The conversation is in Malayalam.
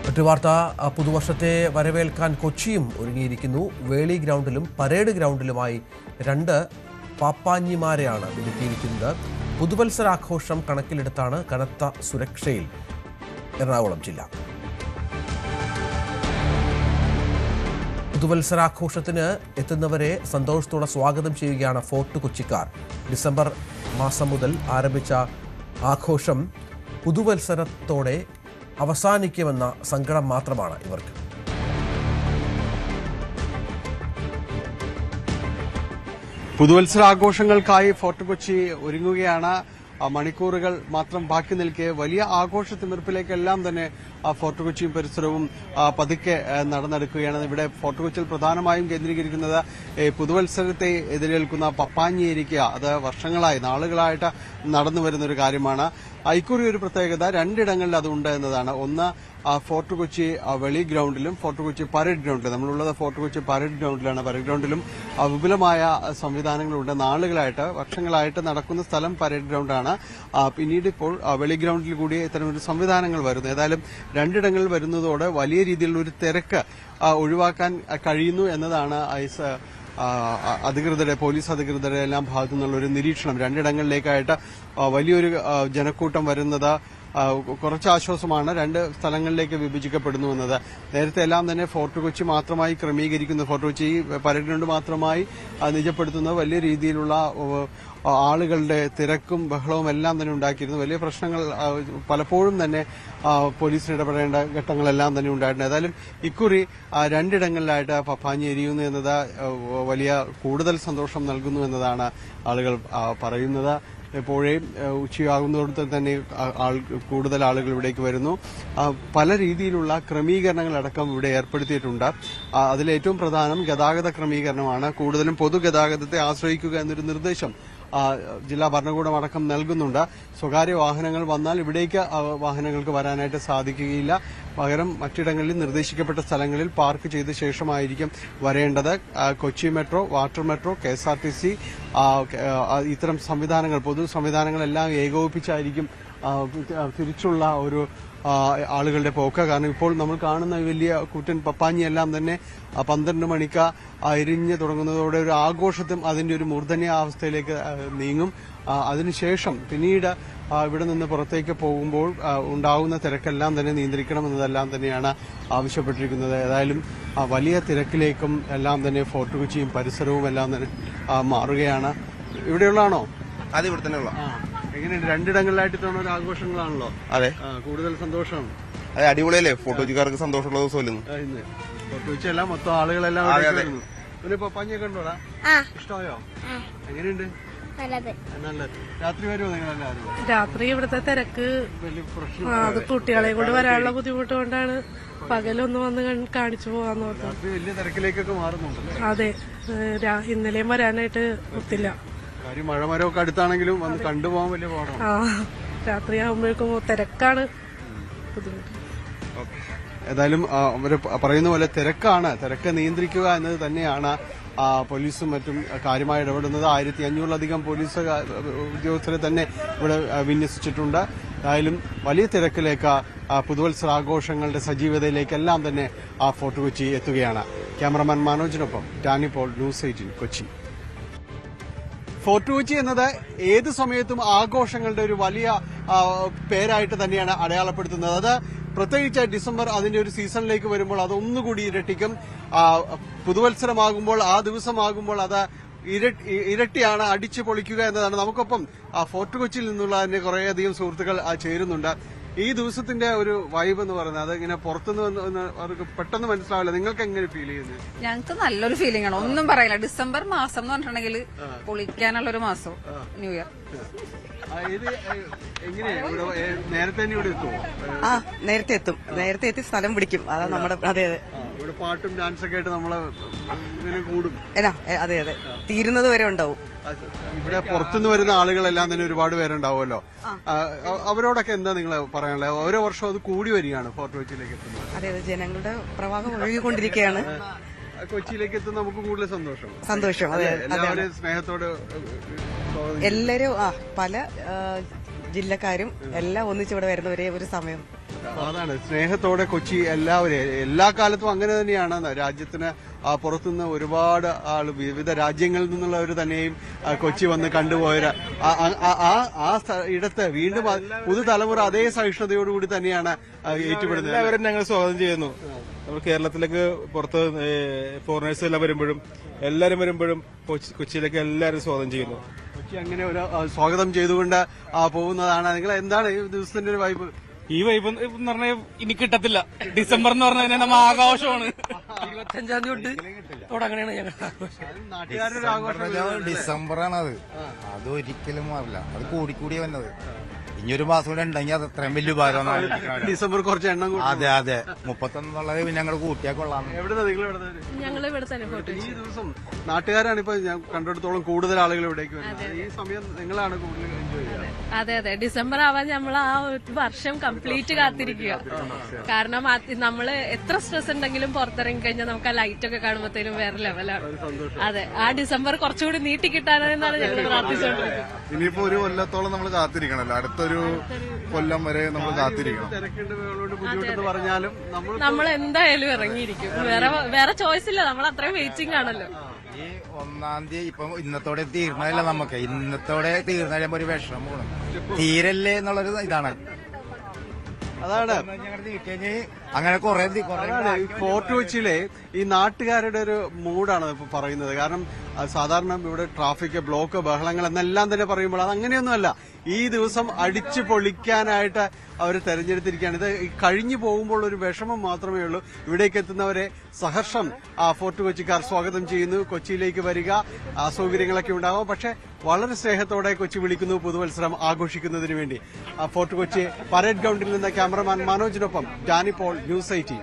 മറ്റു വാർത്ത, പുതുവർഷത്തെ വരവേൽക്കാൻ കൊച്ചിയും ഒരുങ്ങിയിരിക്കുന്നു. വേളി ഗ്രൗണ്ടിലും പരേഡ് ഗ്രൗണ്ടിലുമായി 2 പാപ്പാഞ്ഞിമാരെയാണ് ഒരുക്കിയിരിക്കുന്നത്. പുതുവത്സരാഘോഷം കണക്കിലെടുത്താണ് കനത്ത സുരക്ഷയിൽ എറണാകുളം ജില്ല. പുതുവത്സരാഘോഷത്തിന് എത്തുന്നവരെ സന്തോഷത്തോടെ സ്വാഗതം ചെയ്യുകയാണ് ഫോർട്ട് കൊച്ചിക്കാർ. ഡിസംബർ മാസം മുതൽ ആരംഭിച്ച ആഘോഷം പുതുവത്സരത്തോടെ അവസാനിക്കുമെന്ന സങ്കടം മാത്രമാണ് ഇവർക്ക്. പുതുവത്സരാഘോഷങ്ങൾക്കായി ഫോർട്ട് കൊച്ചി ഒരുങ്ങുകയാണ്. മണിക്കൂറുകൾ മാത്രം ബാക്കി നിൽക്കെ വലിയ ആഘോഷ തിമിർപ്പിലേക്കെല്ലാം തന്നെ ഫോർട്ട് കൊച്ചിയും പരിസരവും പതുക്കെ നടന്നെടുക്കുകയാണ്. ഇവിടെ ഫോർട്ട് കൊച്ചിയിൽ പ്രധാനമായും കേന്ദ്രീകരിക്കുന്നത് പുതുവത്സരത്തെ എതിരേൽക്കുന്ന പപ്പാഞ്ഞിയിരിക്കുക. അത് വർഷങ്ങളായി നാളുകളായിട്ട് നടന്നു വരുന്ന ഒരു കാര്യമാണ്. ഇക്കുറി ഒരു പ്രത്യേകത 2 ഇടങ്ങളിൽ അതുണ്ട് എന്നതാണ്. ഒന്ന് ഫോർട്ട് കൊച്ചി വെളി ഗ്രൗണ്ടിലും ഫോർട്ട് കൊച്ചി പരേഡ് ഗ്രൗണ്ടിലും. നമ്മളുള്ളത് ഫോർട്ട് കൊച്ചി പരേഡ് ഗ്രൗണ്ടിലാണ്. പരേഡ് ഗ്രൗണ്ടിലും വിപുലമായ സംവിധാനങ്ങളുണ്ട്. നാളുകളായിട്ട് വർഷങ്ങളായിട്ട് നടക്കുന്ന സ്ഥലം പരേഡ് ഗ്രൗണ്ടാണ്. പിന്നീട് ഇപ്പോൾ വെളി ഗ്രൗണ്ടിൽ കൂടി ഇത്തരമൊരു സംവിധാനങ്ങൾ വരുന്നു. ഏതായാലും 2 ഇടങ്ങളിൽ വരുന്നതോടെ വലിയ രീതിയിലുള്ള ഒരു തിരക്ക് ഒഴിവാക്കാൻ കഴിയുന്നു എന്നതാണ് അധികൃതരുടെ പോലീസ് അധികൃതരുടെ എല്ലാം ഭാഗത്തു നിന്നുള്ള ഒരു നിരീക്ഷണം. 2 ഇടങ്ങളിലേക്കായിട്ട് വലിയൊരു ജനക്കൂട്ടം വരുന്നത് കുറച്ച് ആശ്വാസമാണ്. 2 സ്ഥലങ്ങളിലേക്ക് വിഭജിക്കപ്പെടുന്നു എന്നത്. നേരത്തെ എല്ലാം തന്നെ ഫോർട്ട് കൊച്ചി മാത്രമായി ക്രമീകരിക്കുന്നു. ഫോർട്ട് കൊച്ചി പരേഡ് ഗ്രൗണ്ട് മാത്രമായി നിജപ്പെടുത്തുന്ന വലിയ രീതിയിലുള്ള ആളുകളുടെ തിരക്കും ബഹളവും എല്ലാം തന്നെ ഉണ്ടാക്കിയിരുന്നു. വലിയ പ്രശ്നങ്ങൾ പലപ്പോഴും തന്നെ പോലീസിന് ഇടപെടേണ്ട ഘട്ടങ്ങളെല്ലാം തന്നെ ഉണ്ടായിട്ടുണ്ട്. ഏതായാലും ഇക്കുറി 2 ഇടങ്ങളിലായിട്ട് പപ്പാഞ്ഞി എരിയുന്നു എന്നത് വലിയ കൂടുതൽ സന്തോഷം നൽകുന്നു എന്നതാണ് ആളുകൾ പറയുന്നത്. എപ്പോഴേയും ഉച്ചയാകുന്നതോടെ തന്നെ കൂടുതൽ ആളുകൾ ഇവിടേക്ക് വരുന്നു. പല രീതിയിലുള്ള ക്രമീകരണങ്ങളടക്കം ഇവിടെ ഏർപ്പെടുത്തിയിട്ടുണ്ട്. അതിലേറ്റവും പ്രധാനം ഗതാഗത ക്രമീകരണമാണ്. കൂടുതലും പൊതുഗതാഗതത്തെ ആശ്രയിക്കുക എന്നൊരു നിർദ്ദേശം ജില്ലാ ഭരണകൂടം അടക്കം നൽകുന്നുണ്ട്. സ്വകാര്യ വാഹനങ്ങൾ വന്നാൽ ഇവിടേക്ക് വാഹനങ്ങൾക്ക് വരാനായിട്ട് സാധിക്കുകയില്ല. പകരം മറ്റിടങ്ങളിൽ നിർദ്ദേശിക്കപ്പെട്ട സ്ഥലങ്ങളിൽ പാർക്ക് ചെയ്ത ശേഷമായിരിക്കും വരേണ്ടത്. Kochi metro, water metro, KSRTC ഇത്തരം സംവിധാനങ്ങൾ പൊതു സംവിധാനങ്ങളെല്ലാം ഏകോപിപ്പിച്ചായിരിക്കും തിരിച്ചുള്ള ഒരു ആളുകളുടെ പോക്ക്. കാരണം ഇപ്പോൾ നമ്മൾ കാണുന്ന വലിയ കൂറ്റൻ പപ്പാഞ്ഞിയെല്ലാം തന്നെ 12 മണിക്ക് എരിഞ്ഞ് തുടങ്ങുന്നതോടെ ഒരു ആഘോഷത്തും അതിന്റെ ഒരു മൂർധന്യാവസ്ഥയിലേക്ക് നീങ്ങും. അതിനുശേഷം പിന്നീട് ഇവിടെ നിന്ന് പുറത്തേക്ക് പോകുമ്പോൾ ഉണ്ടാകുന്ന തിരക്കെല്ലാം തന്നെ നിയന്ത്രിക്കണമെന്നതെല്ലാം തന്നെയാണ് ആവശ്യപ്പെട്ടിരിക്കുന്നത്. ഏതായാലും വലിയ തിരക്കിലേക്കും എല്ലാം തന്നെ ഫോർട്ട് കൊച്ചിയും പരിസരവും എല്ലാം തന്നെ മാറുകയാണ്. ഇവിടെയുള്ളതാണോ? അത് ഇവിടെ തന്നെ ഉള്ള. എങ്ങനെയുണ്ട്? 2 ഇടങ്ങളിലായിട്ട് തോന്നുന്ന ആഘോഷങ്ങളാണല്ലോ. അതെ, കൂടുതൽ സന്തോഷം. അതെ, അടിപൊളിയല്ലേ? ഫോർട്ട് കൊച്ചിക്കാർക്ക് സന്തോഷമുള്ള ദിവസമല്ലെന്ന്. ഫോർട്ട് കൊച്ചി എല്ലാം മൊത്തം ആളുകളെല്ലാം പിന്നെ പപ്പാഞ്ഞൊക്കെ ഉണ്ടോടാ? ഇഷ്ടമായോ? എങ്ങനെയുണ്ട്? നല്ലത്. രാത്രി വരുമോ നിങ്ങളെല്ലാവരും? രാത്രി ഇവിടുത്തെ തിരക്ക് അത് കുട്ടികളെ കൊണ്ട് വരാനുള്ള ബുദ്ധിമുട്ട് കൊണ്ടാണ് പകലൊന്ന് വന്ന് കാണിച്ചു പോകാന്ന് ഓർത്തു. രാത്രി വലിയ തിരക്കിലേക്കൊക്കെ മാറുന്നുണ്ടല്ലേ? അതെ, ഇന്നലെയും വരാനായിട്ട് ഒത്തില്ല. കാര്യം മഴമരമൊക്കെ അടുത്താണെങ്കിലും വന്ന് കണ്ടുപോകാൻ വലിയ പാടാണ്. രാത്രി ആകുമ്പോഴേക്കും തിരക്കാണ് ബുദ്ധിമുട്ട്. ഏതായാലും അവര് പറയുന്ന പോലെ തിരക്ക് നിയന്ത്രിക്കുക എന്നത് തന്നെയാണ് പോലീസും മറ്റും കാര്യമായി ഇടപെടുന്നത്. 1500-ലധികം പോലീസ് ഉദ്യോഗസ്ഥരെ തന്നെ ഇവിടെ വിന്യസിച്ചിട്ടുണ്ട്. ഏതായാലും വലിയ തിരക്കിലേക്ക് പുതുവത്സരാഘോഷങ്ങളുടെ സജീവതയിലേക്കെല്ലാം തന്നെ ഫോർട്ട് കൊച്ചി എത്തുകയാണ്. ക്യാമറമാൻ മനോജിനൊപ്പം ടാനി പോൾ, ന്യൂസ് 18 കൊച്ചി. ഫോർട്ട് കൊച്ചി എന്നത് ഏത് സമയത്തും ആഘോഷങ്ങളുടെ ഒരു വലിയ പേരായിട്ട് തന്നെയാണ് അടയാളപ്പെടുത്തുന്നത്. അത് പ്രത്യേകിച്ച് ഡിസംബർ അതിന്റെ ഒരു സീസണിലേക്ക് വരുമ്പോൾ അതൊന്നുകൂടി ഇരട്ടിക്കും. പുതുവത്സരമാകുമ്പോൾ ആ ദിവസമാകുമ്പോൾ അത് ഇരട്ടിയാണ് അടിച്ചു പൊളിക്കുക എന്നതാണ്. നമുക്കൊപ്പം ഫോർട്ട് കൊച്ചിയിൽ നിന്നുള്ള തന്നെ കുറേയധികം സുഹൃത്തുക്കൾ ചേരുന്നുണ്ട്. ഈ ദിവസത്തിന്റെ ഒരു വൈബ് എന്ന് പറയുന്നത് അതിങ്ങനെ പുറത്തുനിന്ന് അവർക്ക് പെട്ടെന്ന് മനസ്സിലാവില്ല. നിങ്ങൾക്ക് എങ്ങനെ ഫീൽ ചെയ്യുന്നത്? ഞങ്ങൾക്ക് നല്ലൊരു ഫീലിംഗ് ആണ്, ഒന്നും പറയില്ല. ഡിസംബർ മാസം എന്ന് പറഞ്ഞിട്ടുണ്ടെങ്കിൽ പൊളിക്കാനുള്ള ഒരു മാസം ന്യൂ ഇയർ. നേരത്തെ ഇവിടെ എത്തുമോ? നേരത്തെ എത്തി സ്ഥലം പിടിക്കും. അതാ നമ്മുടെ. അതെ അതെ, ഇവിടെ പാട്ടും ഡാൻസൊക്കെ ആയിട്ട് നമ്മള് ഇങ്ങനെ കൂടും. അതെ അതെ, തീരുന്നത് വരെ ഉണ്ടാവും. ഇവിടെ പുറത്തുനിന്ന് വരുന്ന ആളുകളെല്ലാം തന്നെ ഒരുപാട് പേരുണ്ടാവുമല്ലോ. അവരോടൊക്കെ എന്താ നിങ്ങൾ പറയാനുള്ളത്? ഓരോ വർഷവും അത് കൂടി വരികയാണ് ഫോർട്ട് കൊച്ചിയിലേക്ക് എത്തുന്നത്. അതെ അതെ, ജനങ്ങളുടെ പ്രവാഹം ഒഴുകിക്കൊണ്ടിരിക്കുകയാണ്. കൊച്ചിയിലേക്ക് എത്തുന്ന നമുക്ക് കൂടുതൽ സന്തോഷം. അതെ, എല്ലാവരും സ്നേഹത്തോട് എല്ലാരും പല ജില്ലക്കാരും എല്ലാം ഒന്നിച്ചിവിടെ വരുന്ന ഒരേ ഒരു സമയം അതാണ് സ്നേഹത്തോടെ കൊച്ചി എല്ലാവരെയും എല്ലാ കാലത്തും അങ്ങനെ തന്നെയാണ്. രാജ്യത്തിന് പുറത്തുനിന്ന് ഒരുപാട് വിവിധ രാജ്യങ്ങളിൽ നിന്നുള്ളവർ തന്നെയും കൊച്ചി വന്ന് കണ്ടുപോയവര് ഇടത്ത് വീണ്ടും പുതുതലമുറ അതേ സഹിഷ്ണുതയോടുകൂടി തന്നെയാണ് ഏറ്റുപെടുന്നത്. എല്ലാവരും ഞങ്ങൾ സ്വാഗതം ചെയ്യുന്നു. നമ്മൾ കേരളത്തിലേക്ക് പുറത്ത് ഫോറിനേഴ്സ് എല്ലാം വരുമ്പോഴും എല്ലാവരും വരുമ്പോഴും കൊച്ചിയിലേക്ക് എല്ലാവരും സ്വാഗതം ചെയ്യുന്നു. കൊച്ചി അങ്ങനെ ഒരു സ്വാഗതം ചെയ്തുകൊണ്ട് പോകുന്നതാണ്. നിങ്ങൾ എന്താണ് ഈ ദിവസത്തിന്റെ ഒരു വൈബ്? ഈ വൈബ് എന്ന് പറഞ്ഞാൽ ഇനി കിട്ടത്തില്ല. ഡിസംബർ എന്ന് പറഞ്ഞാൽ നമ്മ ആഘോഷമാണ്. 25-ാം തീയതി തൊട്ട് തുടങ്ങണേണ് ഞങ്ങൾ നാട്ടുകാരുടെ ആഘോഷം. ഡിസംബറാണത്. അത് ഒരിക്കലും മാറില്ല. അത് കൂടിക്കൂടി വന്നത്. ഇനിയൊരു മാസം കൂടെ ഉണ്ടെങ്കിൽ അത് അത്രയും വലിയ ഭാരമാണ്. ഡിസംബർ കുറച്ച് എണ്ണം കൂടി. അതെ അതെ 31 പിന്നെ ഞങ്ങൾ കൂട്ടിയാൽ കൊള്ളാം. എവിടെ നിങ്ങൾ ഞങ്ങൾ ഇവിടെ തന്നെ ഫോട്ടോ ഈ ദിവസം നാട്ടുകാരാണ് ഇപ്പൊ ഞാൻ കണ്ടെടുത്തോളം കൂടുതൽ ആളുകൾ ഇവിടേക്ക് വരുന്നത്. ഈ സമയം നിങ്ങളാണ് കൂടുതൽ എൻജോയ് ചെയ്യുക. അതെ അതെ, ഡിസംബർ ആവാൻ നമ്മൾ ആ ഒരു വർഷം കംപ്ലീറ്റ് കാത്തിരിക്കുക. കാരണം നമ്മള് എത്ര സ്ട്രെസ് ഉണ്ടെങ്കിലും പുറത്തിറങ്ങി കഴിഞ്ഞാൽ നമുക്ക് ആ ലൈറ്റ് ഒക്കെ കാണുമ്പോഴത്തേനും വേറെ ലെവലാണ്. അതെ, ആ ഡിസംബർ കുറച്ചുകൂടി നീട്ടി കിട്ടാനെന്നാണ് ഞങ്ങൾ പ്രാർത്ഥിച്ചുകൊണ്ടിരിക്കുന്നത്. ഇനിയിപ്പോ ഒരു കൊല്ലത്തോളം നമ്മൾ കാത്തിരിക്കണല്ലോ. അടുത്തൊരു കൊല്ലം വരെ നമ്മൾ കാത്തിരിക്കണം. ബുദ്ധിമുട്ടെന്ന് പറഞ്ഞാലും നമ്മൾ എന്തായാലും ഇറങ്ങിയിരിക്കും. വേറെ ചോയ്സ് ഇല്ല, നമ്മൾ അത്രയും വെയിറ്റിംഗ് ആണല്ലോ. ഈ 1-ാം തീയതി ഇപ്പൊ ഇന്നത്തോടെ തീർന്നതല്ല. നമുക്ക് ഇന്നത്തോടെ തീർന്ന കഴിയുമ്പോ ഒരു വിഷമമാണ്. തീരല്ലേ എന്നുള്ളൊരു ഇതാണ്. അതാണ് അങ്ങനെ കുറെ ഫോർട്ട് കൊച്ചിയിലെ ഈ നാട്ടുകാരുടെ ഒരു മൂഡാണ് ഇപ്പൊ പറയുന്നത്. കാരണം സാധാരണ ഇവിടെ ട്രാഫിക് ബ്ലോക്ക് ബഹളങ്ങൾ എന്നെല്ലാം തന്നെ പറയുമ്പോൾ അത് അങ്ങനെയൊന്നുമല്ല. ഈ ദിവസം അടിച്ചു പൊളിക്കാനായിട്ട് അവർ തെരഞ്ഞെടുത്തിരിക്കുകയാണ്. ഇത് കഴിഞ്ഞു പോകുമ്പോൾ ഒരു വിഷമം മാത്രമേ ഉള്ളൂ. ഇവിടേക്ക് എത്തുന്നവരെ സഹർഷം ഫോർട്ട് കൊച്ചിക്കാർ സ്വാഗതം ചെയ്യുന്നു. കൊച്ചിയിലേക്ക് വരിക, അസൗകര്യങ്ങളൊക്കെ ഉണ്ടാകും, പക്ഷെ വളരെ സ്നേഹത്തോടെ കൊച്ചി വിളിക്കുന്നു പുതുവത്സരം ആഘോഷിക്കുന്നതിന് വേണ്ടി. ഫോർട്ട് കൊച്ചി പരേഡ് ഗ്രൗണ്ടിൽ നിന്ന് ക്യാമറമാൻ മനോജിനൊപ്പം ഡാനി പോൾ, ന്യൂസ് 18.